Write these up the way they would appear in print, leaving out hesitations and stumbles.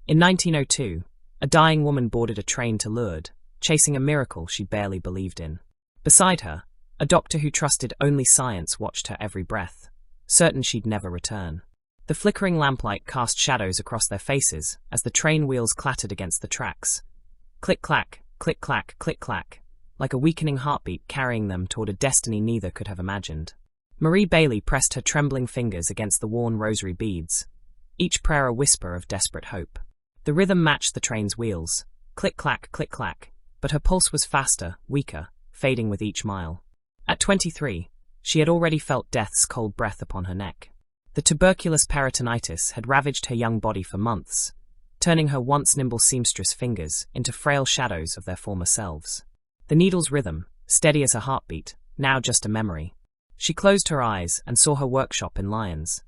In 1902, a dying woman boarded a train to Lourdes, chasing a miracle she barely believed in. Beside her, a doctor who trusted only science watched her every breath, certain she'd never return. The flickering lamplight cast shadows across their faces as the train wheels clattered against the tracks. Click-clack, click-clack, click-clack, like a weakening heartbeat carrying them toward a destiny neither could have imagined. Marie Bailey pressed her trembling fingers against the worn rosary beads, each prayer a whisper of desperate hope. The rhythm matched the train's wheels, click-clack, click-clack, but her pulse was faster, weaker, fading with each mile. At 23, she had already felt death's cold breath upon her neck. The tuberculous peritonitis had ravaged her young body for months, turning her once nimble seamstress fingers into frail shadows of their former selves. The needle's rhythm, steady as her heartbeat, now just a memory. She closed her eyes and saw her workshop in Lyons.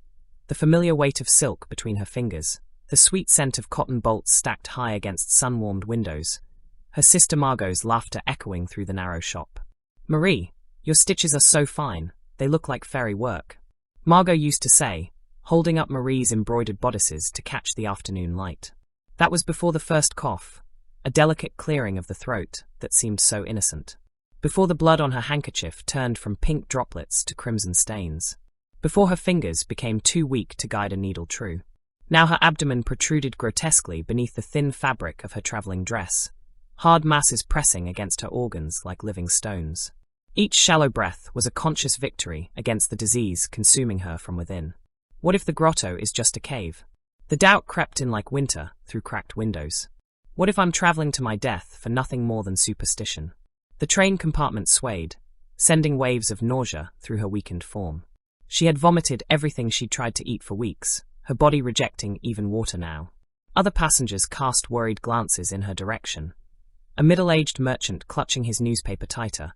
The familiar weight of silk between her fingers, the sweet scent of cotton bolts stacked high against sun-warmed windows, her sister Margot's laughter echoing through the narrow shop. "Marie, your stitches are so fine, they look like fairy work," Margot used to say, holding up Marie's embroidered bodices to catch the afternoon light. That was before the first cough, a delicate clearing of the throat that seemed so innocent. Before the blood on her handkerchief turned from pink droplets to crimson stains. Before her fingers became too weak to guide a needle true. Now her abdomen protruded grotesquely beneath the thin fabric of her traveling dress, hard masses pressing against her organs like living stones. Each shallow breath was a conscious victory against the disease consuming her from within. What if the grotto is just a cave? The doubt crept in like winter through cracked windows. What if I'm traveling to my death for nothing more than superstition? The train compartment swayed, sending waves of nausea through her weakened form. She had vomited everything she'd tried to eat for weeks, her body rejecting even water now. Other passengers cast worried glances in her direction. A middle-aged merchant clutching his newspaper tighter,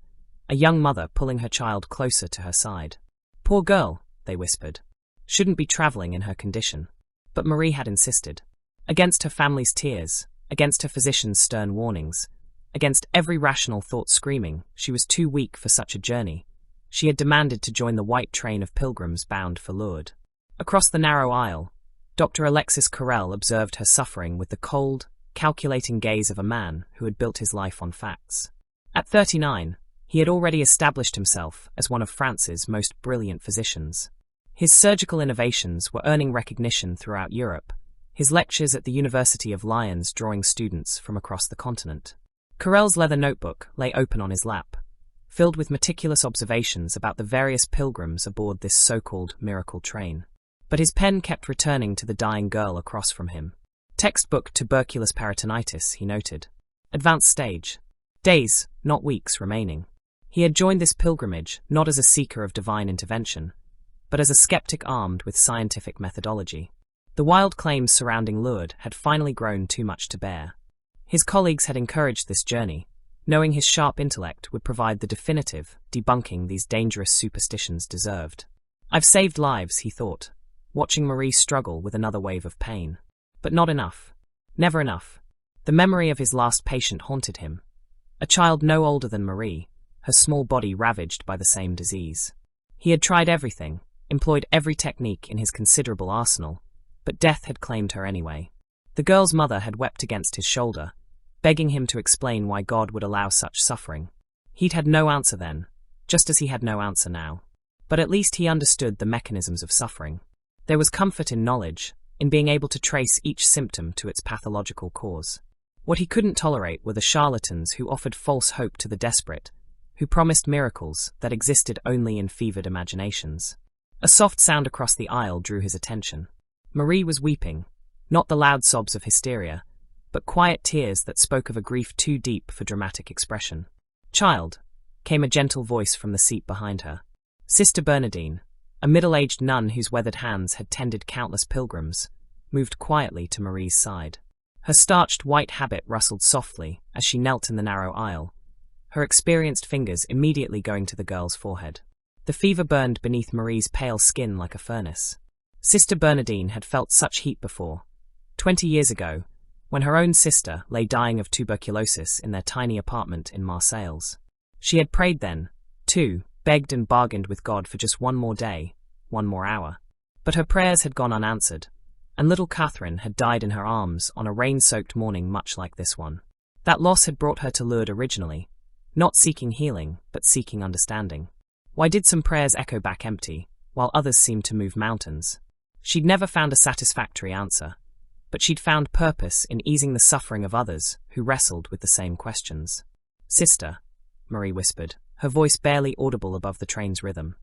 a young mother pulling her child closer to her side. "Poor girl," they whispered. "Shouldn't be traveling in her condition." But Marie had insisted. Against her family's tears, against her physician's stern warnings, against every rational thought screaming she was too weak for such a journey, she had demanded to join the white train of pilgrims bound for Lourdes. Across the narrow aisle, Dr. Alexis Carrel observed her suffering with the cold, calculating gaze of a man who had built his life on facts. At 39, he had already established himself as one of France's most brilliant physicians. His surgical innovations were earning recognition throughout Europe, his lectures at the University of Lyons drawing students from across the continent. Carrel's leather notebook lay open on his lap, filled with meticulous observations about the various pilgrims aboard this so-called miracle train. But his pen kept returning to the dying girl across from him. Textbook tuberculous peritonitis, he noted. Advanced stage. Days, not weeks, remaining. He had joined this pilgrimage not as a seeker of divine intervention, but as a skeptic armed with scientific methodology. The wild claims surrounding Lourdes had finally grown too much to bear. His colleagues had encouraged this journey, knowing his sharp intellect would provide the definitive debunking these dangerous superstitions deserved. "I've saved lives," he thought, watching Marie struggle with another wave of pain. But not enough. Never enough. The memory of his last patient haunted him. A child no older than Marie, her small body ravaged by the same disease. He had tried everything, employed every technique in his considerable arsenal, but death had claimed her anyway. The girl's mother had wept against his shoulder, begging him to explain why God would allow such suffering. He'd had no answer then, just as he had no answer now. But at least he understood the mechanisms of suffering. There was comfort in knowledge, in being able to trace each symptom to its pathological cause. What he couldn't tolerate were the charlatans who offered false hope to the desperate, who promised miracles that existed only in fevered imaginations. A soft sound across the aisle drew his attention. Marie was weeping, not the loud sobs of hysteria, but quiet tears that spoke of a grief too deep for dramatic expression. "Child," came a gentle voice from the seat behind her. Sister Bernadine, a middle-aged nun whose weathered hands had tended countless pilgrims, moved quietly to Marie's side. Her starched white habit rustled softly as she knelt in the narrow aisle, her experienced fingers immediately going to the girl's forehead. The fever burned beneath Marie's pale skin like a furnace. Sister Bernadine had felt such heat before, 20 years ago, when her own sister lay dying of tuberculosis in their tiny apartment in Marseilles. She had prayed then, too, begged and bargained with God for just one more day, one more hour. But her prayers had gone unanswered, and little Catherine had died in her arms on a rain-soaked morning much like this one. That loss had brought her to Lourdes originally, not seeking healing, but seeking understanding. Why did some prayers echo back empty, while others seemed to move mountains? She'd never found a satisfactory answer, but she'd found purpose in easing the suffering of others who wrestled with the same questions. "Sister," Marie whispered, her voice barely audible above the train's rhythm.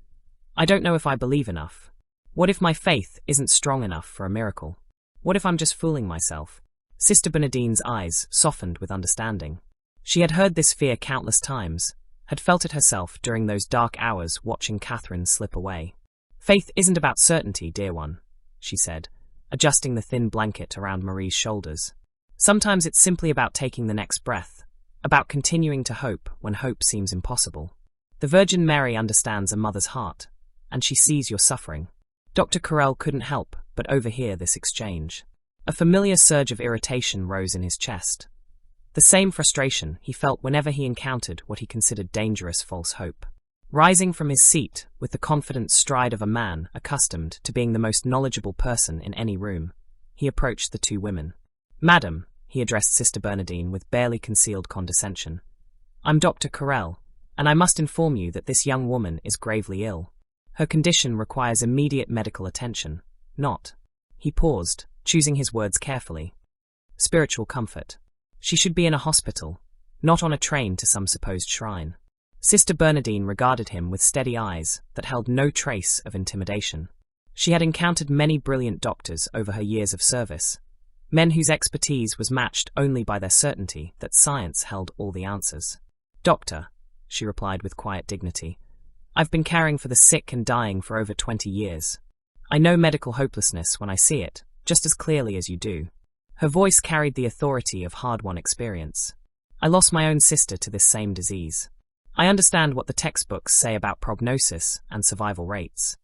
"I don't know if I believe enough. What if my faith isn't strong enough for a miracle? What if I'm just fooling myself?" Sister Bernadine's eyes softened with understanding. She had heard this fear countless times, had felt it herself during those dark hours watching Catherine slip away. "Faith isn't about certainty, dear one," she said, adjusting the thin blanket around Marie's shoulders. "Sometimes it's simply about taking the next breath, about continuing to hope when hope seems impossible. The Virgin Mary understands a mother's heart, and she sees your suffering." Dr. Carrel couldn't help but overhear this exchange. A familiar surge of irritation rose in his chest. The same frustration he felt whenever he encountered what he considered dangerous false hope. Rising from his seat with the confident stride of a man accustomed to being the most knowledgeable person in any room, he approached the two women. "Madam," he addressed Sister Bernadine with barely concealed condescension, "I'm Dr. Carrel, and I must inform you that this young woman is gravely ill. Her condition requires immediate medical attention, not—" He paused, choosing his words carefully. "Spiritual comfort. She should be in a hospital, not on a train to some supposed shrine." Sister Bernadine regarded him with steady eyes that held no trace of intimidation. She had encountered many brilliant doctors over her years of service, men whose expertise was matched only by their certainty that science held all the answers. "Doctor," she replied with quiet dignity, "I've been caring for the sick and dying for over 20 years. I know medical hopelessness when I see it, just as clearly as you do." Her voice carried the authority of hard-won experience. "I lost my own sister to this same disease. I understand what the textbooks say about prognosis and survival rates."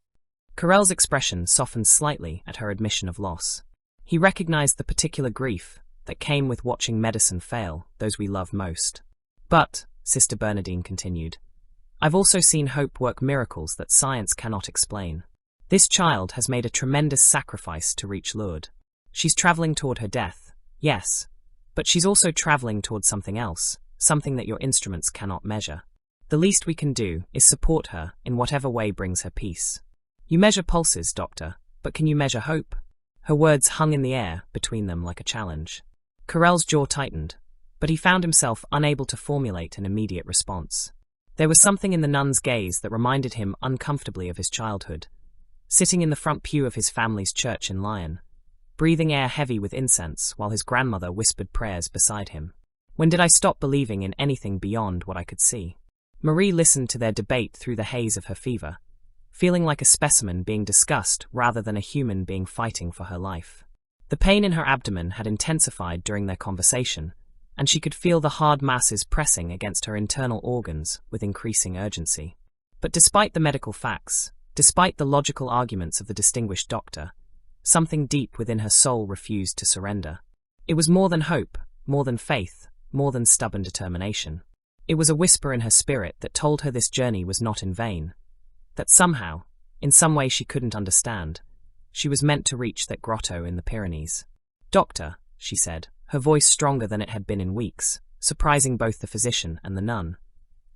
Carrel's expression softened slightly at her admission of loss. He recognized the particular grief that came with watching medicine fail those we love most. "But," Sister Bernadine continued, "I've also seen hope work miracles that science cannot explain. This child has made a tremendous sacrifice to reach Lourdes. She's traveling toward her death, yes, but she's also traveling toward something else, something that your instruments cannot measure. The least we can do is support her in whatever way brings her peace. You measure pulses, Doctor, but can you measure hope?" Her words hung in the air between them like a challenge. Carrel's jaw tightened, but he found himself unable to formulate an immediate response. There was something in the nun's gaze that reminded him uncomfortably of his childhood, sitting in the front pew of his family's church in Lyon, breathing air heavy with incense while his grandmother whispered prayers beside him. When did I stop believing in anything beyond what I could see? Marie listened to their debate through the haze of her fever, feeling like a specimen being discussed rather than a human being fighting for her life. The pain in her abdomen had intensified during their conversation, and she could feel the hard masses pressing against her internal organs with increasing urgency. But despite the medical facts, despite the logical arguments of the distinguished doctor, something deep within her soul refused to surrender. It was more than hope, more than faith, more than stubborn determination. It was a whisper in her spirit that told her this journey was not in vain, that somehow, in some way she couldn't understand, she was meant to reach that grotto in the Pyrenees. "Doctor," she said, her voice stronger than it had been in weeks, surprising both the physician and the nun,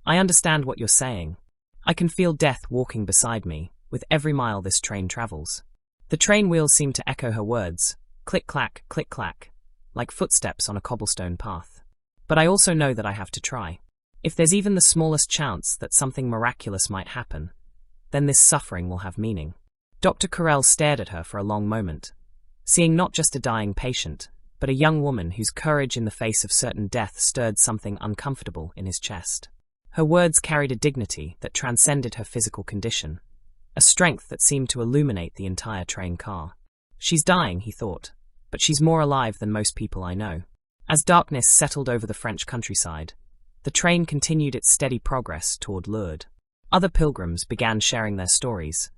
"I understand what you're saying. I can feel death walking beside me with every mile this train travels." The train wheels seemed to echo her words, click-clack, click-clack, like footsteps on a cobblestone path. "But I also know that I have to try. If there's even the smallest chance that something miraculous might happen, then this suffering will have meaning." Dr. Carrel stared at her for a long moment, seeing not just a dying patient, but a young woman whose courage in the face of certain death stirred something uncomfortable in his chest. Her words carried a dignity that transcended her physical condition, a strength that seemed to illuminate the entire train car. "She's dying," he thought, "but she's more alive than most people I know." As darkness settled over the French countryside, the train continued its steady progress toward Lourdes. Other pilgrims began sharing their stories,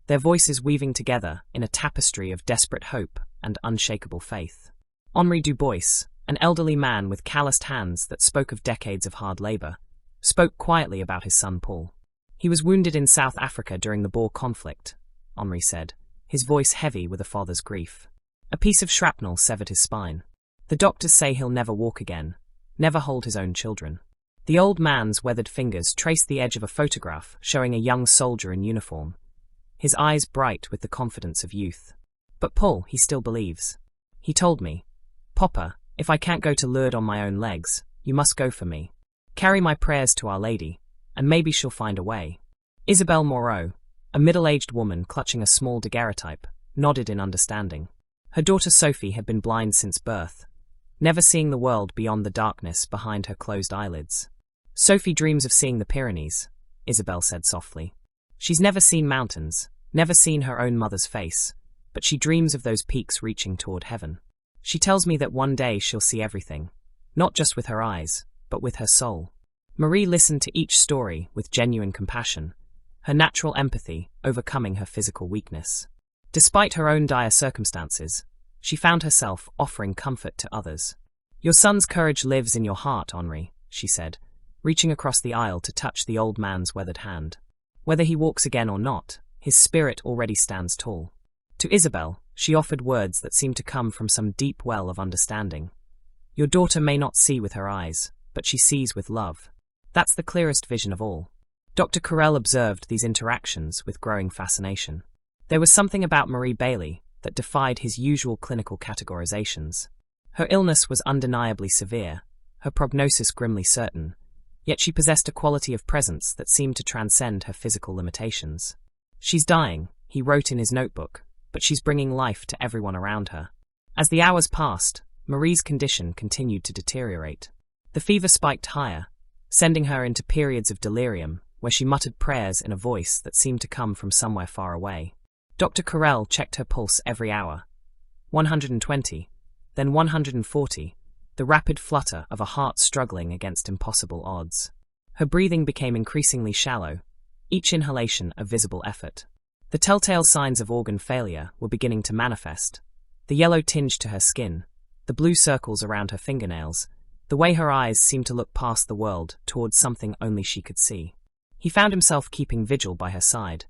their voices weaving together in a tapestry of desperate hope and unshakable faith. Henri Dubois, an elderly man with calloused hands that spoke of decades of hard labor, spoke quietly about his son Paul. "He was wounded in South Africa during the Boer conflict," Henri said, his voice heavy with a father's grief. A piece of shrapnel severed his spine. The doctors say he'll never walk again, never hold his own children. The old man's weathered fingers traced the edge of a photograph showing a young soldier in uniform, his eyes bright with the confidence of youth. But Paul, he still believes. He told me, "Papa, if I can't go to Lourdes on my own legs, you must go for me. Carry my prayers to Our Lady, and maybe she'll find a way." Isabelle Moreau, a middle-aged woman clutching a small daguerreotype, nodded in understanding. Her daughter Sophie had been blind since birth, never seeing the world beyond the darkness behind her closed eyelids. "Sophie dreams of seeing the Pyrenees," Isabelle said softly. "She's never seen mountains, never seen her own mother's face, but she dreams of those peaks reaching toward heaven. She tells me that one day she'll see everything, not just with her eyes, but with her soul." Marie listened to each story with genuine compassion, her natural empathy overcoming her physical weakness. Despite her own dire circumstances, she found herself offering comfort to others. "Your son's courage lives in your heart, Henri," she said, reaching across the aisle to touch the old man's weathered hand. "Whether he walks again or not, his spirit already stands tall." To Isabelle, she offered words that seemed to come from some deep well of understanding. "Your daughter may not see with her eyes, but she sees with love. That's the clearest vision of all." Dr. Carrel observed these interactions with growing fascination. There was something about Marie Bailey that defied his usual clinical categorizations. Her illness was undeniably severe, her prognosis grimly certain, yet she possessed a quality of presence that seemed to transcend her physical limitations. "She's dying," he wrote in his notebook, "but she's bringing life to everyone around her." As the hours passed, Marie's condition continued to deteriorate. The fever spiked higher, sending her into periods of delirium where she muttered prayers in a voice that seemed to come from somewhere far away. Dr. Carrel checked her pulse every hour. 120, then 140, the rapid flutter of a heart struggling against impossible odds. Her breathing became increasingly shallow, each inhalation a visible effort. The telltale signs of organ failure were beginning to manifest. The yellow tinge to her skin, the blue circles around her fingernails, the way her eyes seemed to look past the world towards something only she could see. He found himself keeping vigil by her side,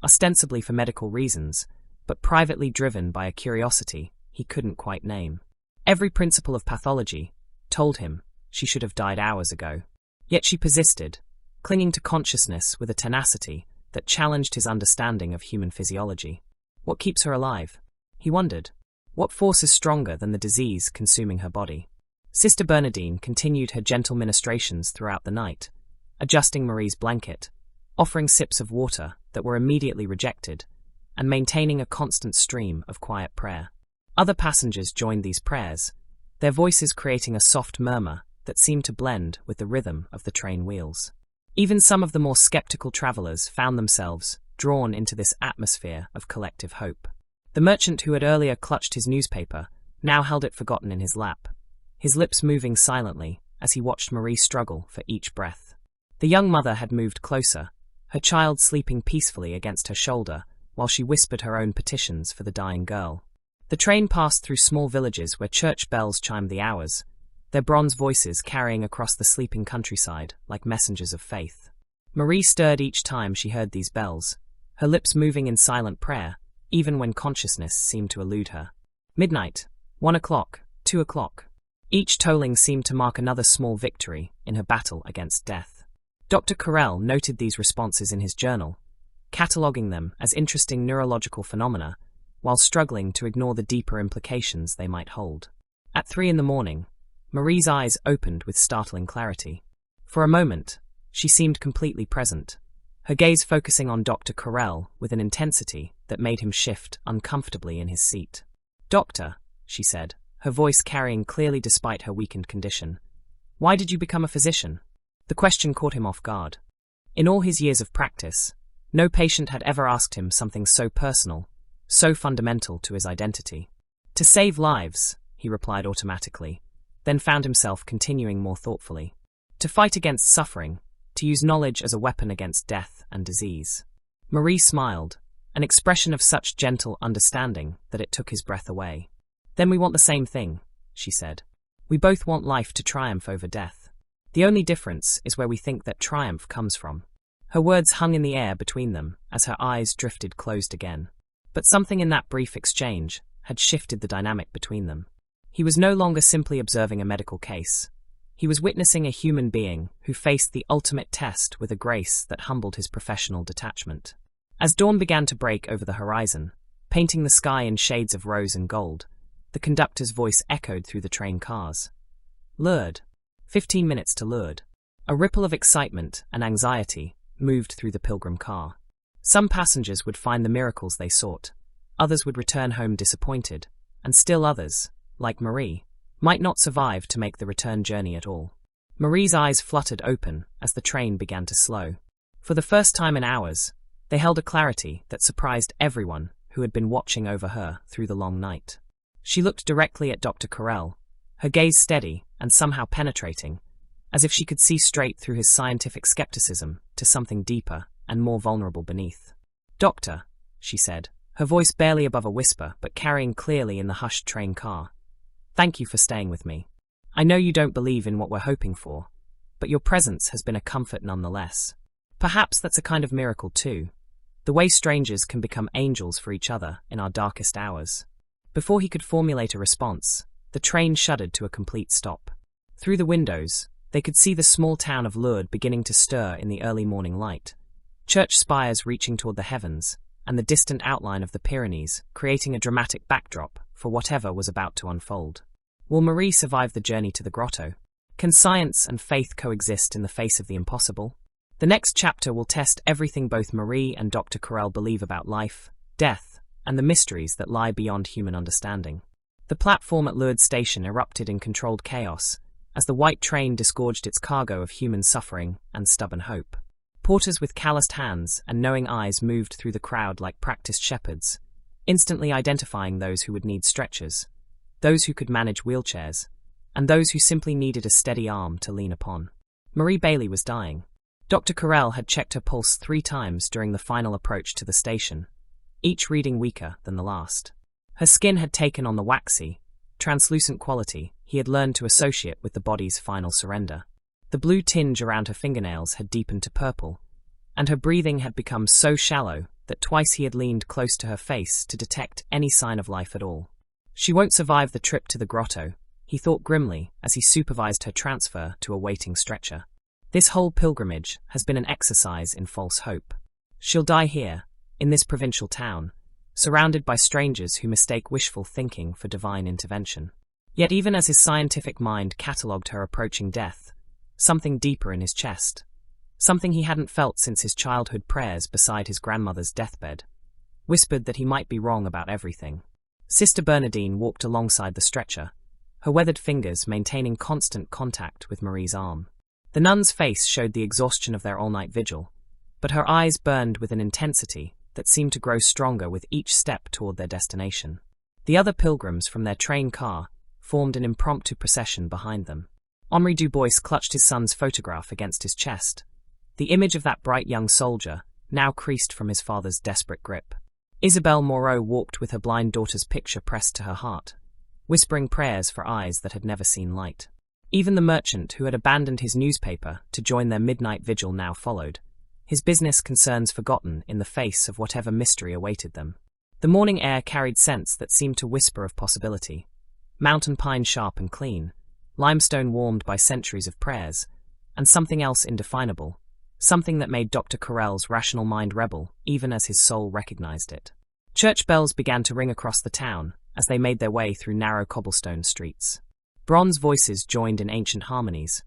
ostensibly for medical reasons, but privately driven by a curiosity he couldn't quite name. Every principle of pathology told him she should have died hours ago. Yet she persisted, clinging to consciousness with a tenacity that challenged his understanding of human physiology. What keeps her alive? He wondered. What force is stronger than the disease consuming her body? Sister Bernadine continued her gentle ministrations throughout the night, adjusting Marie's blanket, offering sips of water that were immediately rejected, and maintaining a constant stream of quiet prayer. Other passengers joined these prayers, their voices creating a soft murmur that seemed to blend with the rhythm of the train wheels. Even some of the more skeptical travelers found themselves drawn into this atmosphere of collective hope. The merchant who had earlier clutched his newspaper now held it forgotten in his lap, his lips moving silently as he watched Marie struggle for each breath. The young mother had moved closer, her child sleeping peacefully against her shoulder while she whispered her own petitions for the dying girl. The train passed through small villages where church bells chimed the hours, their bronze voices carrying across the sleeping countryside like messengers of faith. Marie stirred each time she heard these bells, her lips moving in silent prayer, even when consciousness seemed to elude her. Midnight, 1 o'clock, 2 o'clock. Each tolling seemed to mark another small victory in her battle against death. Dr. Carrel noted these responses in his journal, cataloguing them as interesting neurological phenomena, while struggling to ignore the deeper implications they might hold. At 3 in the morning, Marie's eyes opened with startling clarity. For a moment, she seemed completely present, her gaze focusing on Dr. Carrel with an intensity that made him shift uncomfortably in his seat. "Doctor," she said, her voice carrying clearly despite her weakened condition, "why did you become a physician?" The question caught him off guard. In all his years of practice, no patient had ever asked him something so personal, so fundamental to his identity. "To save lives," he replied automatically, then found himself continuing more thoughtfully. "To fight against suffering, to use knowledge as a weapon against death and disease." Marie smiled, an expression of such gentle understanding that it took his breath away. "Then we want the same thing," she said. "We both want life to triumph over death. The only difference is where we think that triumph comes from." Her words hung in the air between them as her eyes drifted closed again. But something in that brief exchange had shifted the dynamic between them. He was no longer simply observing a medical case. He was witnessing a human being who faced the ultimate test with a grace that humbled his professional detachment. As dawn began to break over the horizon, painting the sky in shades of rose and gold, the conductor's voice echoed through the train cars. Lourdes. 15 minutes to Lourdes. A ripple of excitement and anxiety moved through the pilgrim car. Some passengers would find the miracles they sought, others would return home disappointed, and still others, like Marie, might not survive to make the return journey at all. Marie's eyes fluttered open as the train began to slow. For the first time in hours, they held a clarity that surprised everyone who had been watching over her through the long night. She looked directly at Dr. Carrel, her gaze steady and somehow penetrating, as if she could see straight through his scientific skepticism to something deeper and more vulnerable beneath. "Doctor," she said, her voice barely above a whisper but carrying clearly in the hushed train car. "Thank you for staying with me. I know you don't believe in what we're hoping for, but your presence has been a comfort nonetheless. Perhaps that's a kind of miracle too, the way strangers can become angels for each other in our darkest hours." Before he could formulate a response, the train shuddered to a complete stop. Through the windows, they could see the small town of Lourdes beginning to stir in the early morning light, church spires reaching toward the heavens, and the distant outline of the Pyrenees creating a dramatic backdrop for whatever was about to unfold. Will Marie survive the journey to the grotto? Can science and faith coexist in the face of the impossible? The next chapter will test everything both Marie and Dr. Carrel believe about life, death, and the mysteries that lie beyond human understanding. The platform at Lourdes station erupted in controlled chaos as the white train disgorged its cargo of human suffering and stubborn hope. Porters with calloused hands and knowing eyes moved through the crowd like practiced shepherds, instantly identifying those who would need stretchers, those who could manage wheelchairs, and those who simply needed a steady arm to lean upon. Marie Bailey was dying. Dr. Carrel had checked her pulse 3 times during the final approach to the station, each reading weaker than the last. Her skin had taken on the waxy, translucent quality he had learned to associate with the body's final surrender. The blue tinge around her fingernails had deepened to purple, and her breathing had become so shallow that twice he had leaned close to her face to detect any sign of life at all. "She won't survive the trip to the grotto," he thought grimly as he supervised her transfer to a waiting stretcher. "This whole pilgrimage has been an exercise in false hope. She'll die here, in this provincial town, surrounded by strangers who mistake wishful thinking for divine intervention." Yet even as his scientific mind catalogued her approaching death, something deeper in his chest, something he hadn't felt since his childhood prayers beside his grandmother's deathbed, whispered that he might be wrong about everything. Sister Bernadine walked alongside the stretcher, her weathered fingers maintaining constant contact with Marie's arm. The nun's face showed the exhaustion of their all-night vigil, but her eyes burned with an intensity that seemed to grow stronger with each step toward their destination. The other pilgrims from their train car formed an impromptu procession behind them. Henri Dubois clutched his son's photograph against his chest, the image of that bright young soldier, now creased from his father's desperate grip. Isabelle Moreau walked with her blind daughter's picture pressed to her heart, whispering prayers for eyes that had never seen light. Even the merchant who had abandoned his newspaper to join their midnight vigil now followed, his business concerns forgotten in the face of whatever mystery awaited them. The morning air carried scents that seemed to whisper of possibility. Mountain pine sharp and clean, limestone warmed by centuries of prayers, and something else indefinable, something that made Dr. Carrel's rational mind rebel even as his soul recognized it. Church bells began to ring across the town as they made their way through narrow cobblestone streets. Bronze voices joined in ancient harmonies,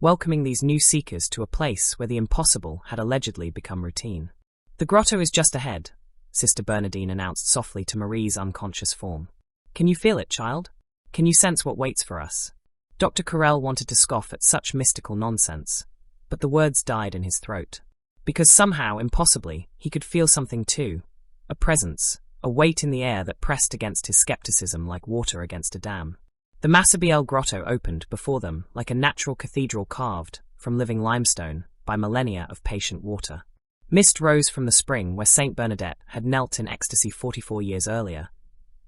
welcoming these new seekers to a place where the impossible had allegedly become routine. "The grotto is just ahead," Sister Bernadine announced softly to Marie's unconscious form. "Can you feel it, child? Can you sense what waits for us?" Dr. Carrel wanted to scoff at such mystical nonsense, but the words died in his throat. Because somehow, impossibly, he could feel something too, a presence, a weight in the air that pressed against his skepticism like water against a dam. The Massabielle grotto opened before them like a natural cathedral carved from living limestone by millennia of patient water. Mist rose from the spring where Saint Bernadette had knelt in ecstasy 44 years earlier,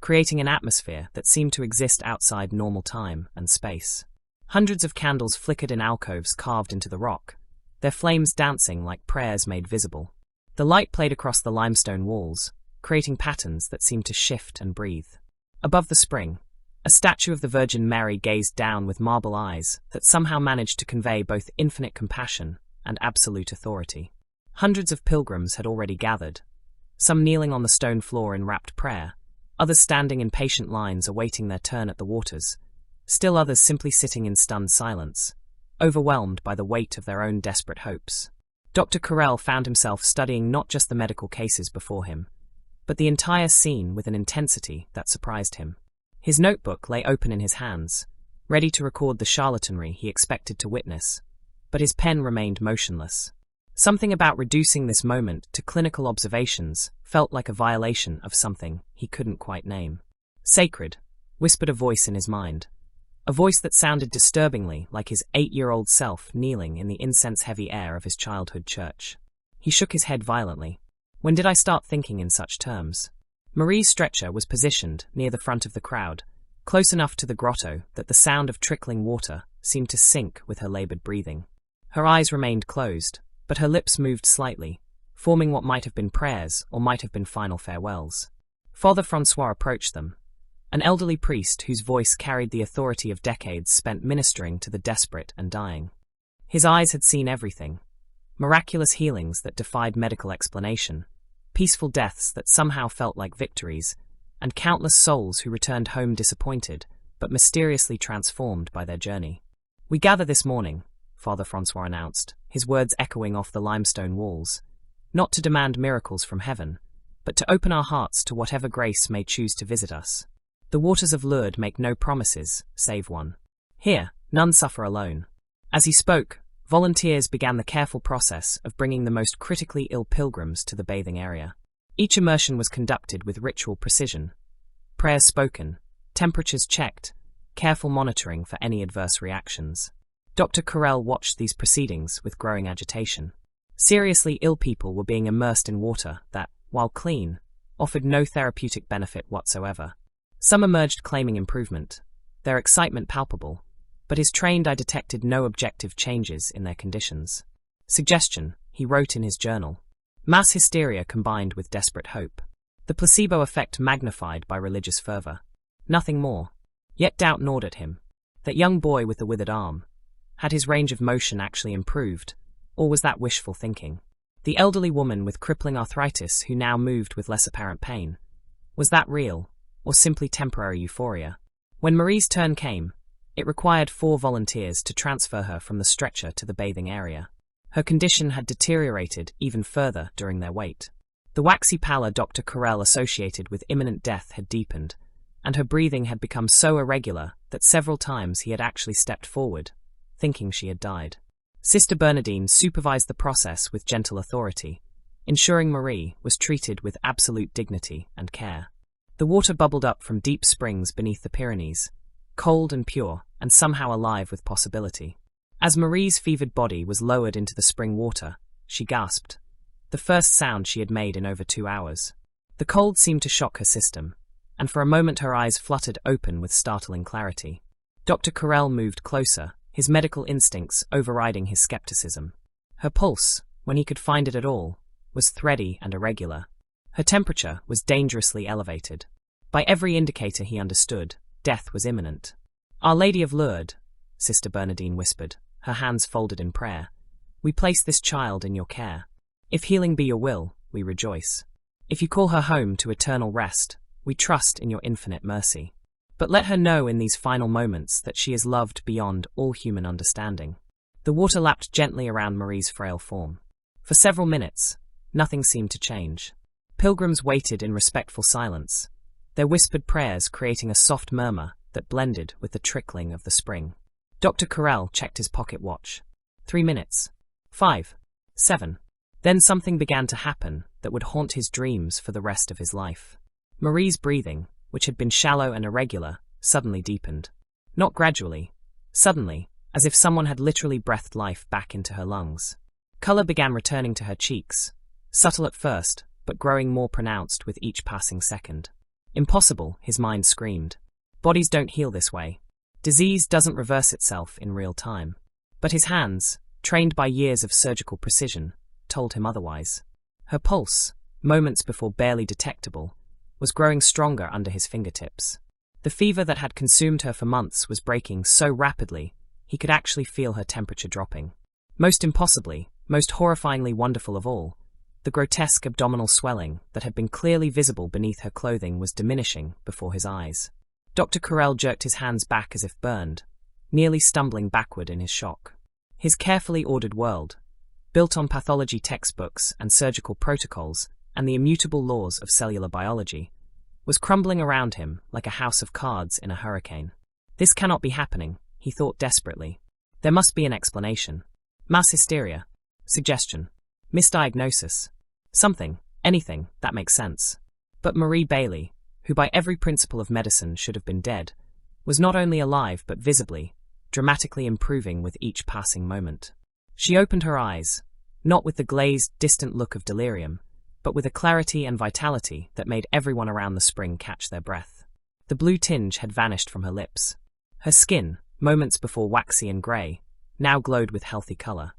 creating an atmosphere that seemed to exist outside normal time and space. Hundreds of candles flickered in alcoves carved into the rock, their flames dancing like prayers made visible. The light played across the limestone walls, creating patterns that seemed to shift and breathe. Above the spring, a statue of the Virgin Mary gazed down with marble eyes that somehow managed to convey both infinite compassion and absolute authority. Hundreds of pilgrims had already gathered, some kneeling on the stone floor in rapt prayer, others standing in patient lines awaiting their turn at the waters, still others simply sitting in stunned silence, overwhelmed by the weight of their own desperate hopes. Dr. Carrel found himself studying not just the medical cases before him, but the entire scene with an intensity that surprised him. His notebook lay open in his hands, ready to record the charlatanry he expected to witness, but his pen remained motionless. Something about reducing this moment to clinical observations felt like a violation of something he couldn't quite name. Sacred, whispered a voice in his mind, a voice that sounded disturbingly like his 8-year-old self kneeling in the incense-heavy air of his childhood church. He shook his head violently. When did I start thinking in such terms? Marie's stretcher was positioned near the front of the crowd, close enough to the grotto that the sound of trickling water seemed to sync with her labored breathing. Her eyes remained closed, but her lips moved slightly, forming what might have been prayers or might have been final farewells. Father Francois approached them, an elderly priest whose voice carried the authority of decades spent ministering to the desperate and dying. His eyes had seen everything: miraculous healings that defied medical explanation, peaceful deaths that somehow felt like victories, and countless souls who returned home disappointed, but mysteriously transformed by their journey. "We gather this morning," Father Francois announced, his words echoing off the limestone walls, "not to demand miracles from heaven, but to open our hearts to whatever grace may choose to visit us. The waters of Lourdes make no promises, save one. Here, none suffer alone." As he spoke, volunteers began the careful process of bringing the most critically ill pilgrims to the bathing area. Each immersion was conducted with ritual precision, prayers spoken, temperatures checked, careful monitoring for any adverse reactions. Dr. Carrel watched these proceedings with growing agitation. Seriously ill people were being immersed in water that, while clean, offered no therapeutic benefit whatsoever. Some emerged claiming improvement, their excitement palpable, but his trained eye detected no objective changes in their conditions. Suggestion, he wrote in his journal. Mass hysteria combined with desperate hope. The placebo effect magnified by religious fervor. Nothing more. Yet doubt gnawed at him. That young boy with the withered arm. Had his range of motion actually improved, or was that wishful thinking? The elderly woman with crippling arthritis who now moved with less apparent pain. Was that real, or simply temporary euphoria? When Marie's turn came, it required 4 volunteers to transfer her from the stretcher to the bathing area. Her condition had deteriorated even further during their wait. The waxy pallor Dr. Carrel associated with imminent death had deepened, and her breathing had become so irregular that several times he had actually stepped forward, thinking she had died. Sister Bernadine supervised the process with gentle authority, ensuring Marie was treated with absolute dignity and care. The water bubbled up from deep springs beneath the Pyrenees, cold and pure, and somehow alive with possibility. As Marie's fevered body was lowered into the spring water, she gasped, the first sound she had made in over 2 hours. The cold seemed to shock her system, and for a moment her eyes fluttered open with startling clarity. Dr. Carrel moved closer, his medical instincts overriding his skepticism. Her pulse, when he could find it at all, was thready and irregular. Her temperature was dangerously elevated. By every indicator he understood, death was imminent. "Our Lady of Lourdes," Sister Bernadine whispered, her hands folded in prayer, "we place this child in your care. If healing be your will, we rejoice. If you call her home to eternal rest, we trust in your infinite mercy. But let her know in these final moments that she is loved beyond all human understanding." The water lapped gently around Marie's frail form. For several minutes, nothing seemed to change. Pilgrims waited in respectful silence, their whispered prayers creating a soft murmur that blended with the trickling of the spring. Dr. Carrel checked his pocket watch. 3 minutes. 5. 7. Then something began to happen that would haunt his dreams for the rest of his life. Marie's breathing, which had been shallow and irregular, suddenly deepened. Not gradually, suddenly, as if someone had literally breathed life back into her lungs. Color began returning to her cheeks, subtle at first, but growing more pronounced with each passing second. Impossible, his mind screamed. Bodies don't heal this way. Disease doesn't reverse itself in real time. But his hands, trained by years of surgical precision, told him otherwise. Her pulse, moments before barely detectable, was growing stronger under his fingertips. The fever that had consumed her for months was breaking so rapidly, he could actually feel her temperature dropping. Most impossibly, most horrifyingly wonderful of all, the grotesque abdominal swelling that had been clearly visible beneath her clothing was diminishing before his eyes. Dr. Carrel jerked his hands back as if burned, nearly stumbling backward in his shock. His carefully ordered world, built on pathology textbooks and surgical protocols and the immutable laws of cellular biology, was crumbling around him like a house of cards in a hurricane. This cannot be happening, he thought desperately. There must be an explanation. Mass hysteria. Suggestion. Misdiagnosis. Something, anything, that makes sense. But Marie Bailey, who by every principle of medicine should have been dead, was not only alive but visibly, dramatically improving with each passing moment. She opened her eyes, not with the glazed, distant look of delirium, but with a clarity and vitality that made everyone around the spring catch their breath. The blue tinge had vanished from her lips. Her skin, moments before waxy and grey, now glowed with healthy colour.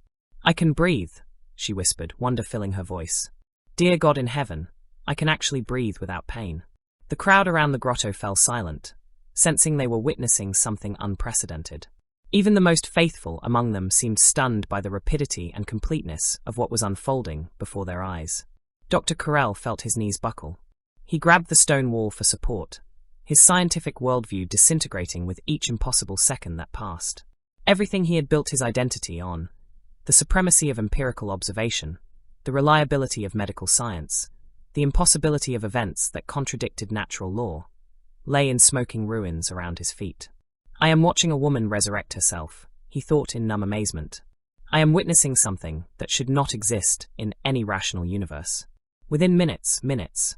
"I can breathe," she whispered, wonder filling her voice. "Dear God in heaven, I can actually breathe without pain." The crowd around the grotto fell silent, sensing they were witnessing something unprecedented. Even the most faithful among them seemed stunned by the rapidity and completeness of what was unfolding before their eyes. Dr. Carrel felt his knees buckle. He grabbed the stone wall for support, his scientific worldview disintegrating with each impossible second that passed. Everything he had built his identity on, the supremacy of empirical observation, the reliability of medical science, the impossibility of events that contradicted natural law, lay in smoking ruins around his feet. "I am watching a woman resurrect herself," he thought in numb amazement. "I am witnessing something that should not exist in any rational universe." Within minutes,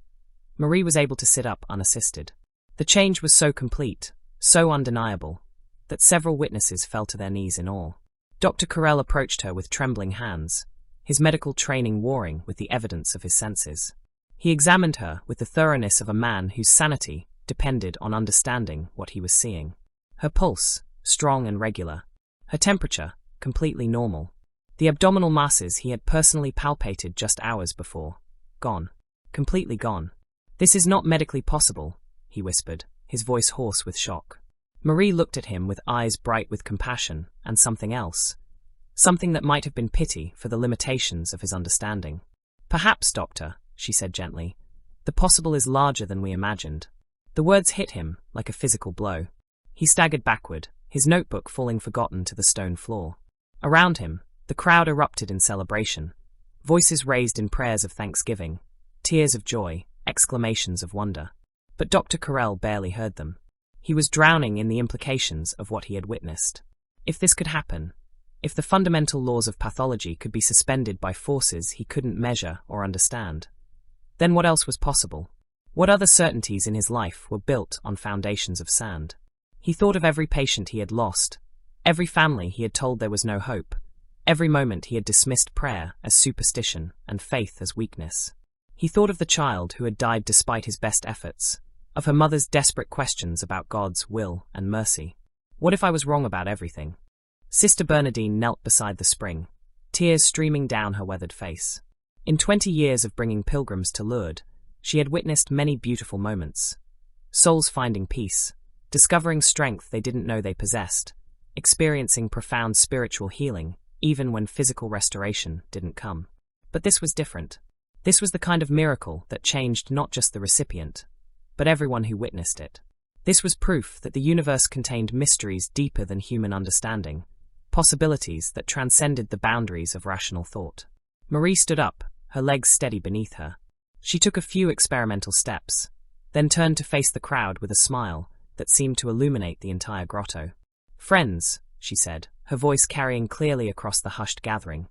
Marie was able to sit up unassisted. The change was so complete, so undeniable, that several witnesses fell to their knees in awe. Dr. Carrel approached her with trembling hands, his medical training warring with the evidence of his senses. He examined her with the thoroughness of a man whose sanity depended on understanding what he was seeing. Her pulse, strong and regular. Her temperature, completely normal. The abdominal masses he had personally palpated just hours before. Gone. Completely gone. "This is not medically possible," he whispered, his voice hoarse with shock. Marie looked at him with eyes bright with compassion and something else. Something that might have been pity for the limitations of his understanding. "Perhaps, doctor," she said gently, "the possible is larger than we imagined." The words hit him like a physical blow. He staggered backward, his notebook falling forgotten to the stone floor. Around him, the crowd erupted in celebration, voices raised in prayers of thanksgiving, tears of joy, exclamations of wonder. But Dr. Carrel barely heard them. He was drowning in the implications of what he had witnessed. If this could happen, if the fundamental laws of pathology could be suspended by forces he couldn't measure or understand, then what else was possible? What other certainties in his life were built on foundations of sand? He thought of every patient he had lost, every family he had told there was no hope, every moment he had dismissed prayer as superstition and faith as weakness. He thought of the child who had died despite his best efforts, of her mother's desperate questions about God's will and mercy. What if I was wrong about everything? Sister Bernadine knelt beside the spring, tears streaming down her weathered face. In 20 years of bringing pilgrims to Lourdes, she had witnessed many beautiful moments. Souls finding peace, discovering strength they didn't know they possessed, experiencing profound spiritual healing, even when physical restoration didn't come. But this was different. This was the kind of miracle that changed not just the recipient, but everyone who witnessed it. This was proof that the universe contained mysteries deeper than human understanding, possibilities that transcended the boundaries of rational thought. Marie stood up, her legs steady beneath her. She took a few experimental steps, then turned to face the crowd with a smile that seemed to illuminate the entire grotto. "Friends," she said, her voice carrying clearly across the hushed gathering,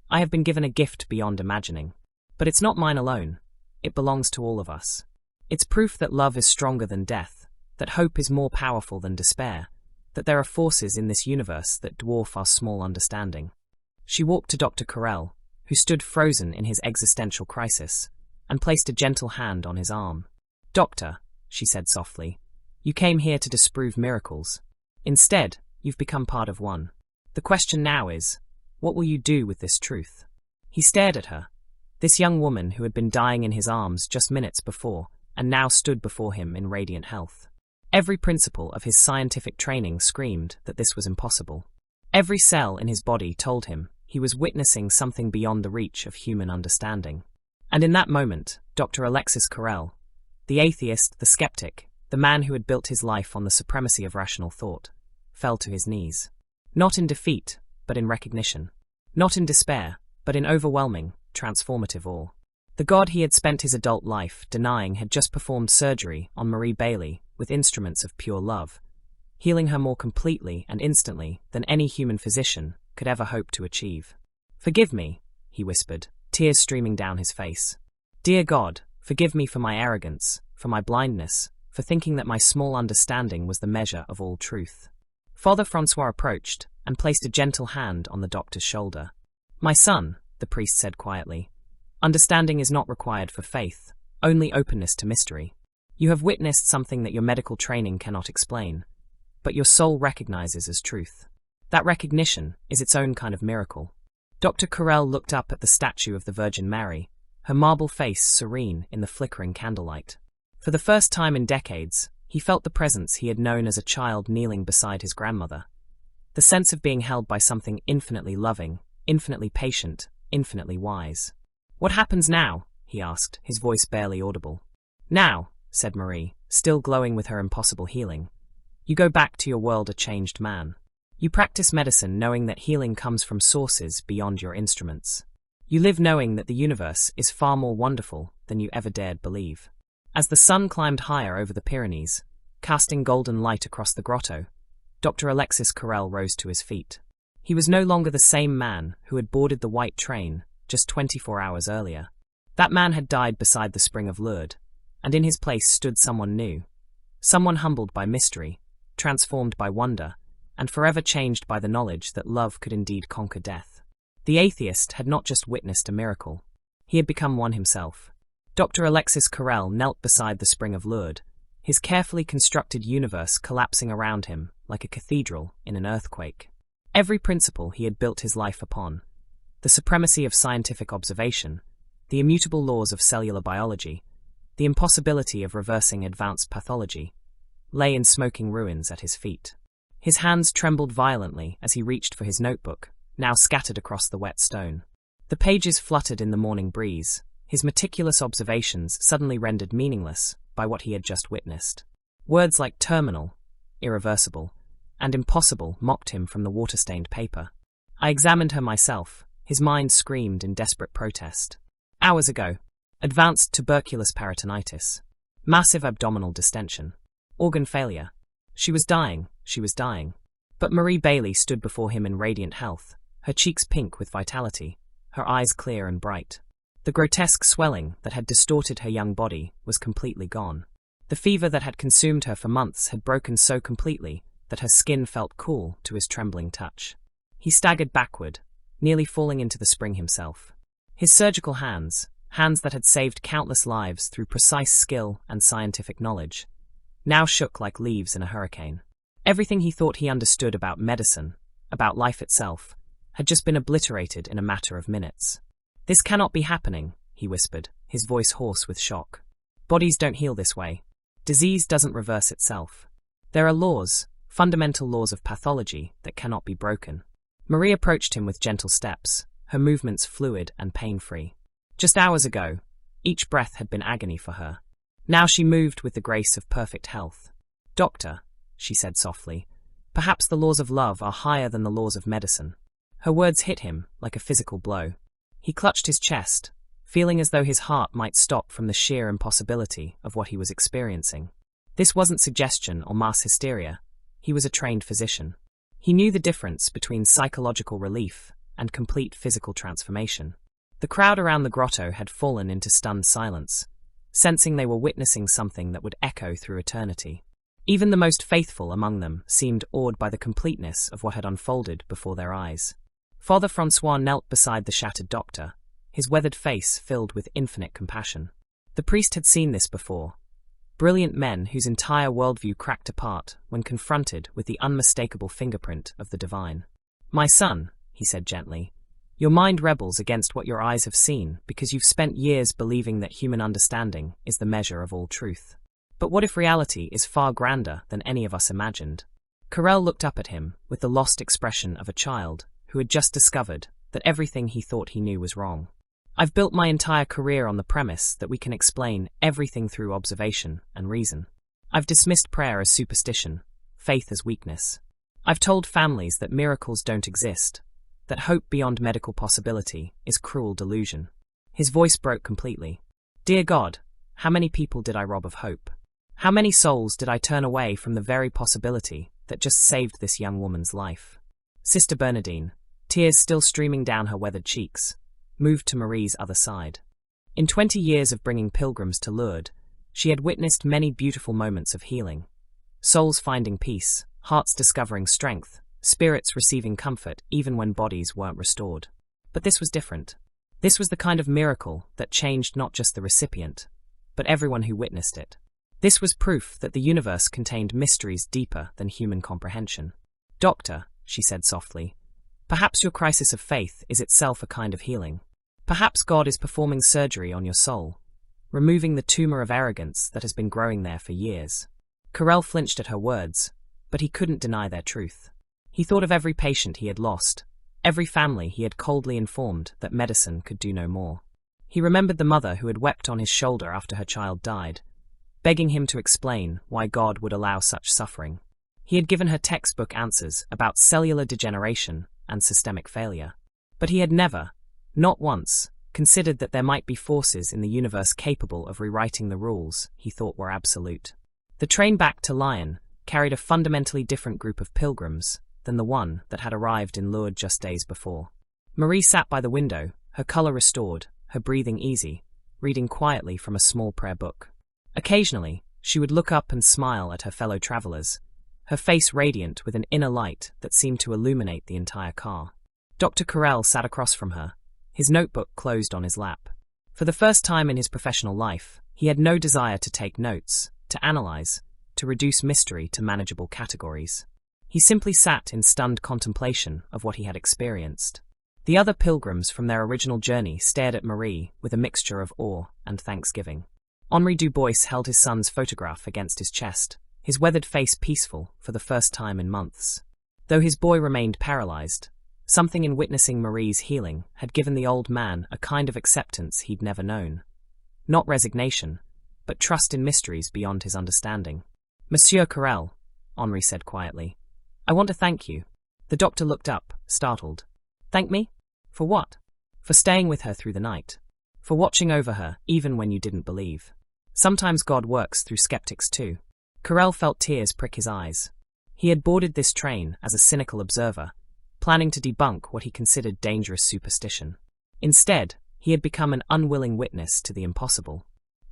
"I have been given a gift beyond imagining. But it's not mine alone. It belongs to all of us. It's proof that love is stronger than death, that hope is more powerful than despair, that there are forces in this universe that dwarf our small understanding." She walked to Dr. Carrel, who stood frozen in his existential crisis, and placed a gentle hand on his arm. "Doctor," she said softly, "you came here to disprove miracles. Instead, you've become part of one. The question now is, what will you do with this truth?" He stared at her, this young woman who had been dying in his arms just minutes before, and now stood before him in radiant health. Every principle of his scientific training screamed that this was impossible. Every cell in his body told him he was witnessing something beyond the reach of human understanding. And in that moment, Dr. Alexis Carrel, the atheist, the skeptic, the man who had built his life on the supremacy of rational thought, fell to his knees. Not in defeat, but in recognition. Not in despair, but in overwhelming, transformative awe. The God he had spent his adult life denying had just performed surgery on Marie Bailey with instruments of pure love, healing her more completely and instantly than any human physician could ever hope to achieve. "Forgive me," he whispered, tears streaming down his face. "Dear God, forgive me for my arrogance, for my blindness, for thinking that my small understanding was the measure of all truth." Father Francois approached and placed a gentle hand on the doctor's shoulder. "My son," the priest said quietly, "understanding is not required for faith, only openness to mystery. You have witnessed something that your medical training cannot explain, but your soul recognizes as truth. That recognition is its own kind of miracle." Dr. Carrel looked up at the statue of the Virgin Mary, her marble face serene in the flickering candlelight. For the first time in decades, he felt the presence he had known as a child kneeling beside his grandmother. The sense of being held by something infinitely loving, infinitely patient, infinitely wise. "What happens now?" he asked, his voice barely audible. "Now," said Marie, still glowing with her impossible healing, "you go back to your world a changed man. You practice medicine knowing that healing comes from sources beyond your instruments. You live knowing that the universe is far more wonderful than you ever dared believe." As the sun climbed higher over the Pyrenees, casting golden light across the grotto, Dr. Alexis Carrel rose to his feet. He was no longer the same man who had boarded the white train just 24 hours earlier. That man had died beside the spring of Lourdes, and in his place stood someone new. Someone humbled by mystery, transformed by wonder, and forever changed by the knowledge that love could indeed conquer death. The atheist had not just witnessed a miracle. He had become one himself. Dr. Alexis Carrel knelt beside the spring of Lourdes, his carefully constructed universe collapsing around him like a cathedral in an earthquake. Every principle he had built his life upon, the supremacy of scientific observation, the immutable laws of cellular biology, the impossibility of reversing advanced pathology, lay in smoking ruins at his feet. His hands trembled violently as he reached for his notebook, now scattered across the wet stone. The pages fluttered in the morning breeze, his meticulous observations suddenly rendered meaningless by what he had just witnessed. Words like terminal, irreversible, and impossible mocked him from the water-stained paper. "I examined her myself," his mind screamed in desperate protest. "Hours ago. Advanced tuberculous peritonitis. Massive abdominal distension. Organ failure. She was dying, she was dying." But Marie Bailey stood before him in radiant health, her cheeks pink with vitality, her eyes clear and bright. The grotesque swelling that had distorted her young body was completely gone. The fever that had consumed her for months had broken so completely that her skin felt cool to his trembling touch. He staggered backward, nearly falling into the spring himself. His surgical hands, hands that had saved countless lives through precise skill and scientific knowledge, now shook like leaves in a hurricane. Everything he thought he understood about medicine, about life itself, had just been obliterated in a matter of minutes. "This cannot be happening," he whispered, his voice hoarse with shock. "Bodies don't heal this way. Disease doesn't reverse itself. There are laws, fundamental laws of pathology, that cannot be broken." Marie approached him with gentle steps, her movements fluid and pain-free. Just hours ago, each breath had been agony for her. Now she moved with the grace of perfect health. "Doctor," she said softly, "perhaps the laws of love are higher than the laws of medicine." Her words hit him like a physical blow. He clutched his chest, feeling as though his heart might stop from the sheer impossibility of what he was experiencing. This wasn't suggestion or mass hysteria. He was a trained physician. He knew the difference between psychological relief and complete physical transformation. The crowd around the grotto had fallen into stunned silence, sensing they were witnessing something that would echo through eternity. Even the most faithful among them seemed awed by the completeness of what had unfolded before their eyes. Father Francois knelt beside the shattered doctor, his weathered face filled with infinite compassion. The priest had seen this before. Brilliant men whose entire worldview cracked apart when confronted with the unmistakable fingerprint of the divine. "My son," he said gently, "your mind rebels against what your eyes have seen because you've spent years believing that human understanding is the measure of all truth. But what if reality is far grander than any of us imagined? Carrel looked up at him with the lost expression of a child who had just discovered that everything he thought he knew was wrong. I've built my entire career on the premise that we can explain everything through observation and reason. I've dismissed prayer as superstition, faith as weakness. I've told families that miracles don't exist, that hope beyond medical possibility is cruel delusion. His voice broke completely. Dear God, how many people did I rob of hope? How many souls did I turn away from the very possibility that just saved this young woman's life? Sister Bernadine, tears still streaming down her weathered cheeks, moved to Marie's other side. In 20 years of bringing pilgrims to Lourdes, she had witnessed many beautiful moments of healing. Souls finding peace, hearts discovering strength, spirits receiving comfort even when bodies weren't restored. But this was different. This was the kind of miracle that changed not just the recipient, but everyone who witnessed it. This was proof that the universe contained mysteries deeper than human comprehension. Doctor, she said softly, perhaps your crisis of faith is itself a kind of healing. Perhaps God is performing surgery on your soul, removing the tumor of arrogance that has been growing there for years. Carrel flinched at her words, but he couldn't deny their truth. He thought of every patient he had lost, every family he had coldly informed that medicine could do no more. He remembered the mother who had wept on his shoulder after her child died, begging him to explain why God would allow such suffering. He had given her textbook answers about cellular degeneration and systemic failure. But he had never, not once, considered that there might be forces in the universe capable of rewriting the rules he thought were absolute. The train back to Lyon carried a fundamentally different group of pilgrims than the one that had arrived in Lourdes just days before. Marie sat by the window, her color restored, her breathing easy, reading quietly from a small prayer book. Occasionally, she would look up and smile at her fellow travelers, her face radiant with an inner light that seemed to illuminate the entire car. Dr. Carrel sat across from her, his notebook closed on his lap. For the first time in his professional life, he had no desire to take notes, to analyze, to reduce mystery to manageable categories. He simply sat in stunned contemplation of what he had experienced. The other pilgrims from their original journey stared at Marie with a mixture of awe and thanksgiving. Henri Dubois held his son's photograph against his chest, his weathered face peaceful for the first time in months. Though his boy remained paralyzed, something in witnessing Marie's healing had given the old man a kind of acceptance he'd never known. Not resignation, but trust in mysteries beyond his understanding. Monsieur Carrel, Henri said quietly, I want to thank you. The doctor looked up, startled. Thank me? For what? For staying with her through the night. For watching over her even when you didn't believe. Sometimes God works through skeptics too. Carrel felt tears prick his eyes. He had boarded this train as a cynical observer, planning to debunk what he considered dangerous superstition. Instead, he had become an unwilling witness to the impossible.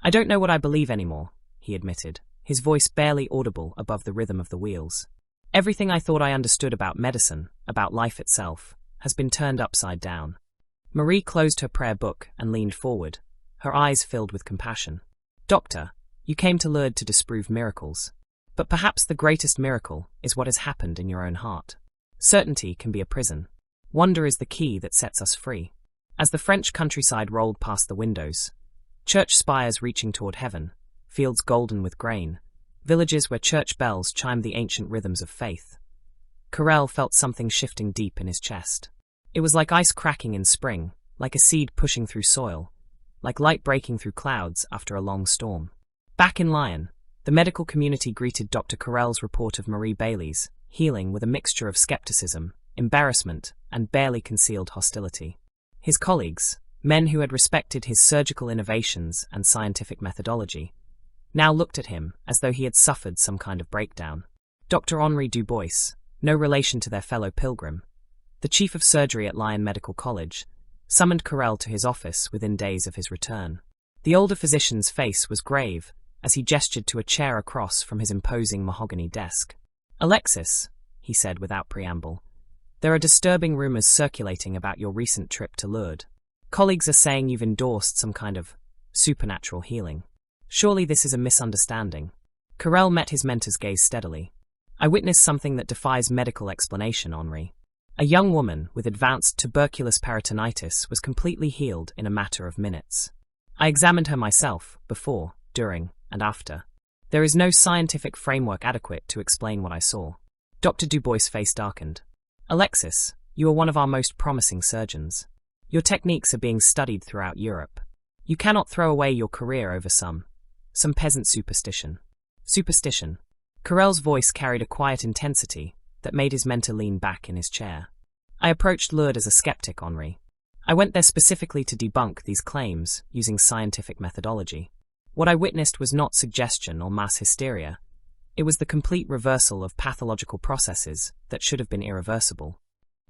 I don't know what I believe anymore, he admitted, his voice barely audible above the rhythm of the wheels. Everything I thought I understood about medicine, about life itself, has been turned upside down. Marie closed her prayer book and leaned forward, her eyes filled with compassion. Doctor, you came to Lourdes to disprove miracles. But perhaps the greatest miracle is what has happened in your own heart. Certainty can be a prison. Wonder is the key that sets us free. As the French countryside rolled past the windows, church spires reaching toward heaven, fields golden with grain, villages where church bells chimed the ancient rhythms of faith, Carrel felt something shifting deep in his chest. It was like ice cracking in spring, like a seed pushing through soil, like light breaking through clouds after a long storm. Back in Lyon, the medical community greeted Dr. Carrel's report of Marie Bailey's healing with a mixture of skepticism, embarrassment, and barely concealed hostility. His colleagues, men who had respected his surgical innovations and scientific methodology, now looked at him as though he had suffered some kind of breakdown. Dr. Henri Dubois, no relation to their fellow pilgrim, the chief of surgery at Lyon Medical College, summoned Carrel to his office within days of his return. The older physician's face was grave as he gestured to a chair across from his imposing mahogany desk. Alexis, he said without preamble, there are disturbing rumors circulating about your recent trip to Lourdes. Colleagues are saying you've endorsed some kind of supernatural healing. Surely this is a misunderstanding. Carrel met his mentor's gaze steadily. I witnessed something that defies medical explanation, Henri. A young woman with advanced tuberculous peritonitis was completely healed in a matter of minutes. I examined her myself, before, during, and after. There is no scientific framework adequate to explain what I saw. Dr. Dubois' face darkened. Alexis, you are one of our most promising surgeons. Your techniques are being studied throughout Europe. You cannot throw away your career over some peasant superstition. Superstition. Carrel's voice carried a quiet intensity that made his mentor lean back in his chair. I approached Lourdes as a skeptic, Henri. I went there specifically to debunk these claims using scientific methodology. What I witnessed was not suggestion or mass hysteria. It was the complete reversal of pathological processes that should have been irreversible.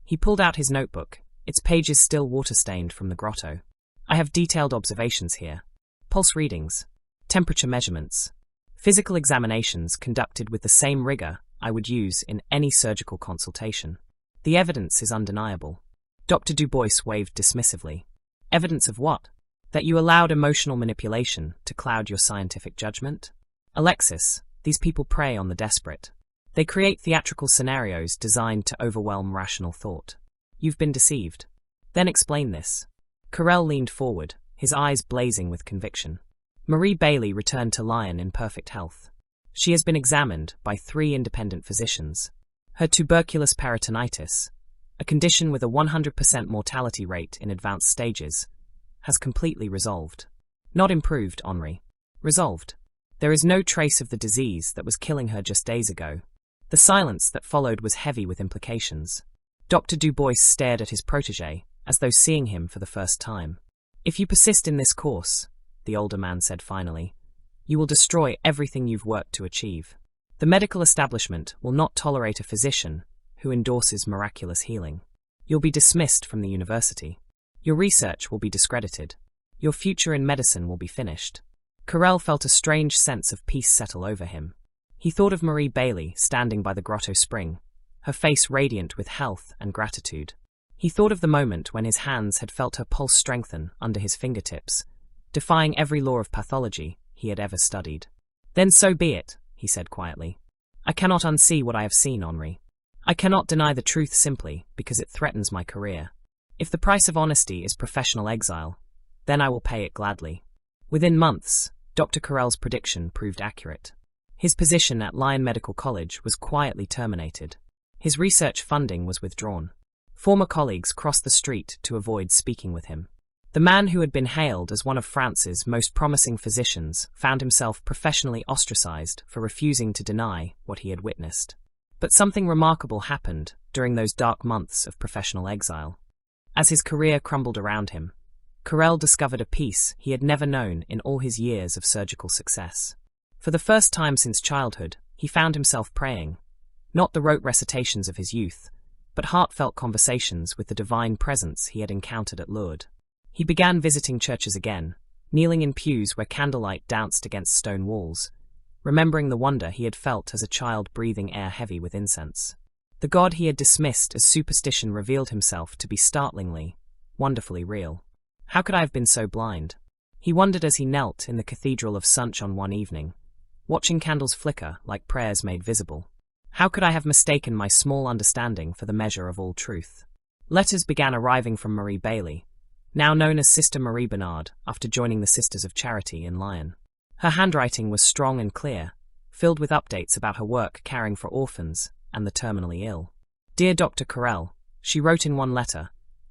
He pulled out his notebook, its pages still water-stained from the grotto. I have detailed observations here. Pulse readings, temperature measurements, physical examinations conducted with the same rigor I would use in any surgical consultation. The evidence is undeniable. Dr. Dubois waved dismissively. Evidence of what? That you allowed emotional manipulation to cloud your scientific judgment? Alexis, these people prey on the desperate. They create theatrical scenarios designed to overwhelm rational thought. You've been deceived. Then explain this. Carrel leaned forward, his eyes blazing with conviction. Marie Bailey returned to Lyon in perfect health. She has been examined by 3 independent physicians. Her tuberculous peritonitis, a condition with a 100% mortality rate in advanced stages, has completely resolved. Not improved, Henri. Resolved. There is no trace of the disease that was killing her just days ago. The silence that followed was heavy with implications. Dr. Dubois stared at his protégé, as though seeing him for the first time. If you persist in this course, the older man said finally, you will destroy everything you've worked to achieve. The medical establishment will not tolerate a physician who endorses miraculous healing. You'll be dismissed from the university. Your research will be discredited. Your future in medicine will be finished. Carrel felt a strange sense of peace settle over him. He thought of Marie Bailey standing by the grotto spring, her face radiant with health and gratitude. He thought of the moment when his hands had felt her pulse strengthen under his fingertips, defying every law of pathology he had ever studied. Then so be it, he said quietly. I cannot unsee what I have seen, Henri. I cannot deny the truth simply because it threatens my career. If the price of honesty is professional exile, then I will pay it gladly. Within months, Dr. Carrel's prediction proved accurate. His position at Lyon Medical College was quietly terminated. His research funding was withdrawn. Former colleagues crossed the street to avoid speaking with him. The man who had been hailed as one of France's most promising physicians found himself professionally ostracized for refusing to deny what he had witnessed. But something remarkable happened during those dark months of professional exile. As his career crumbled around him, Carrel discovered a peace he had never known in all his years of surgical success. For the first time since childhood, he found himself praying, not the rote recitations of his youth, but heartfelt conversations with the divine presence he had encountered at Lourdes. He began visiting churches again, kneeling in pews where candlelight danced against stone walls, remembering the wonder he had felt as a child breathing air heavy with incense. The God he had dismissed as superstition revealed himself to be startlingly, wonderfully real. How could I have been so blind? He wondered as he knelt in the Cathedral of Sunch on one evening, watching candles flicker like prayers made visible. How could I have mistaken my small understanding for the measure of all truth? Letters began arriving from Marie Bailey, now known as Sister Marie Bernard, after joining the Sisters of Charity in Lyon. Her handwriting was strong and clear, filled with updates about her work caring for orphans and the terminally ill. Dear Dr. Carrel, she wrote in one letter,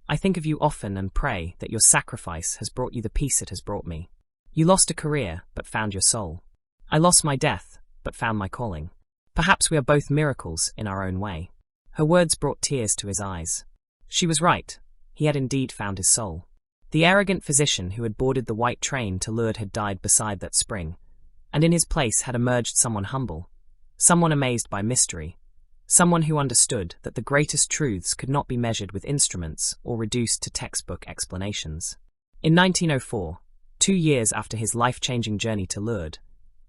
I think of you often and pray that your sacrifice has brought you the peace it has brought me. You lost a career, but found your soul. I lost my death, but found my calling. Perhaps we are both miracles in our own way. Her words brought tears to his eyes. She was right. He had indeed found his soul. The arrogant physician who had boarded the white train to Lourdes had died beside that spring, and in his place had emerged someone humble, someone amazed by mystery, someone who understood that the greatest truths could not be measured with instruments or reduced to textbook explanations. In 1904, 2 years after his life-changing journey to Lourdes,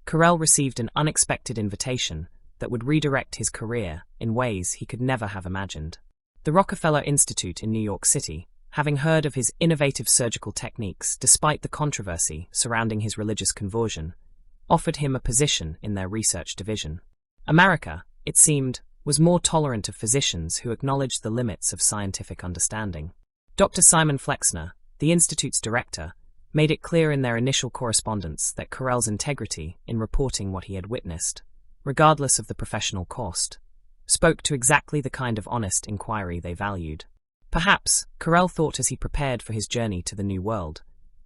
Carrel received an unexpected invitation that would redirect his career in ways he could never have imagined. The Rockefeller Institute in New York City, having heard of his innovative surgical techniques despite the controversy surrounding his religious conversion, offered him a position in their research division. America, it seemed, was more tolerant of physicians who acknowledged the limits of scientific understanding. Dr. Simon Flexner, the Institute's director, made it clear in their initial correspondence that Carrel's integrity in reporting what he had witnessed, regardless of the professional cost, spoke to exactly the kind of honest inquiry they valued. Perhaps, Carrel thought as he prepared for his journey to the New World,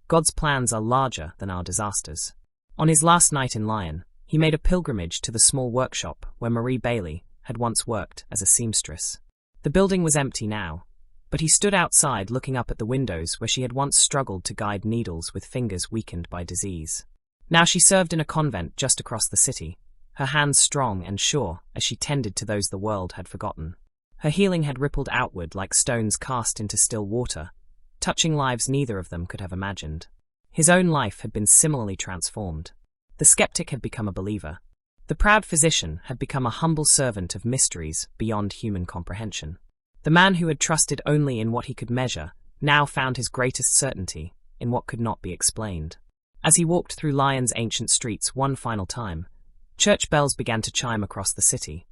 God's plans are larger than our disasters. On his last night in Lyon, he made a pilgrimage to the small workshop where Marie Bailey had once worked as a seamstress. The building was empty now, but he stood outside looking up at the windows where she had once struggled to guide needles with fingers weakened by disease. Now she served in a convent just across the city, her hands strong and sure as she tended to those the world had forgotten. Her healing had rippled outward like stones cast into still water, touching lives neither of them could have imagined. His own life had been similarly transformed. The skeptic had become a believer. The proud physician had become a humble servant of mysteries beyond human comprehension. The man who had trusted only in what he could measure now found his greatest certainty in what could not be explained. As he walked through Lyon's ancient streets one final time, church bells began to chime across the city,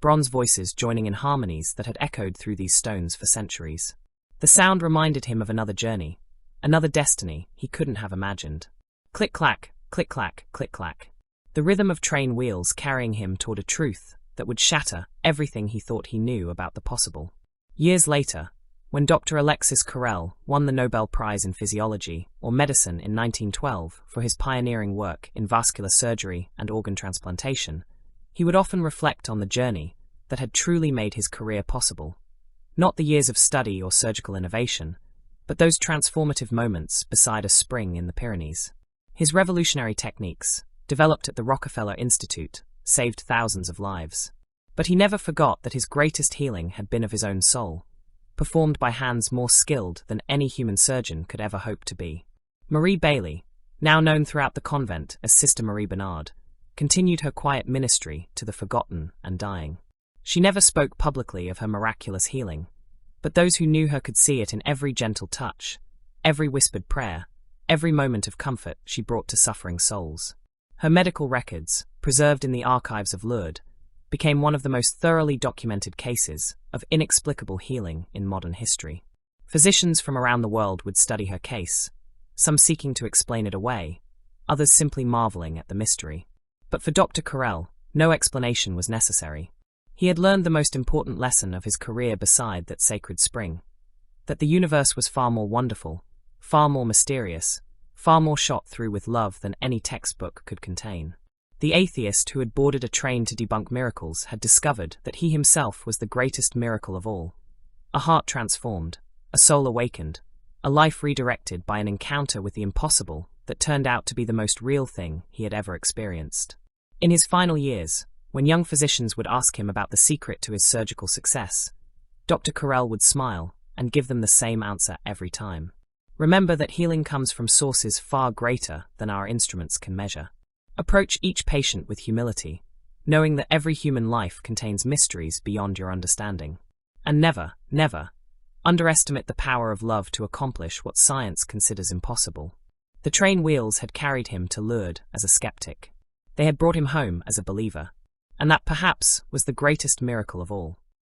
bronze voices joining in harmonies that had echoed through these stones for centuries. The sound reminded him of another journey, another destiny he couldn't have imagined. Click-clack, click-clack, click-clack. The rhythm of train wheels carrying him toward a truth that would shatter everything he thought he knew about the possible. Years later, when Dr. Alexis Carrel won the Nobel Prize in Physiology or Medicine in 1912 for his pioneering work in vascular surgery and organ transplantation, he would often reflect on the journey that had truly made his career possible. Not the years of study or surgical innovation, but those transformative moments beside a spring in the Pyrenees. His revolutionary techniques, developed at the Rockefeller Institute, saved thousands of lives. But he never forgot that his greatest healing had been of his own soul, performed by hands more skilled than any human surgeon could ever hope to be. Marie Bailey, now known throughout the convent as Sister Marie Bernard, continued her quiet ministry to the forgotten and dying. She never spoke publicly of her miraculous healing, but those who knew her could see it in every gentle touch, every whispered prayer, every moment of comfort she brought to suffering souls. Her medical records, preserved in the archives of Lourdes, became one of the most thoroughly documented cases of inexplicable healing in modern history. Physicians from around the world would study her case, some seeking to explain it away, others simply marveling at the mystery. But for Dr. Carrel, no explanation was necessary. He had learned the most important lesson of his career beside that sacred spring, that the universe was far more wonderful, far more mysterious, far more shot through with love than any textbook could contain. The atheist who had boarded a train to debunk miracles had discovered that he himself was the greatest miracle of all. A heart transformed, a soul awakened, a life redirected by an encounter with the impossible that turned out to be the most real thing he had ever experienced. In his final years, when young physicians would ask him about the secret to his surgical success, Dr. Carrel would smile and give them the same answer every time. Remember that healing comes from sources far greater than our instruments can measure. Approach each patient with humility, knowing that every human life contains mysteries beyond your understanding. And never, never, underestimate the power of love to accomplish what science considers impossible. The train wheels had carried him to Lourdes as a skeptic. They had brought him home as a believer. And that perhaps was the greatest miracle of all.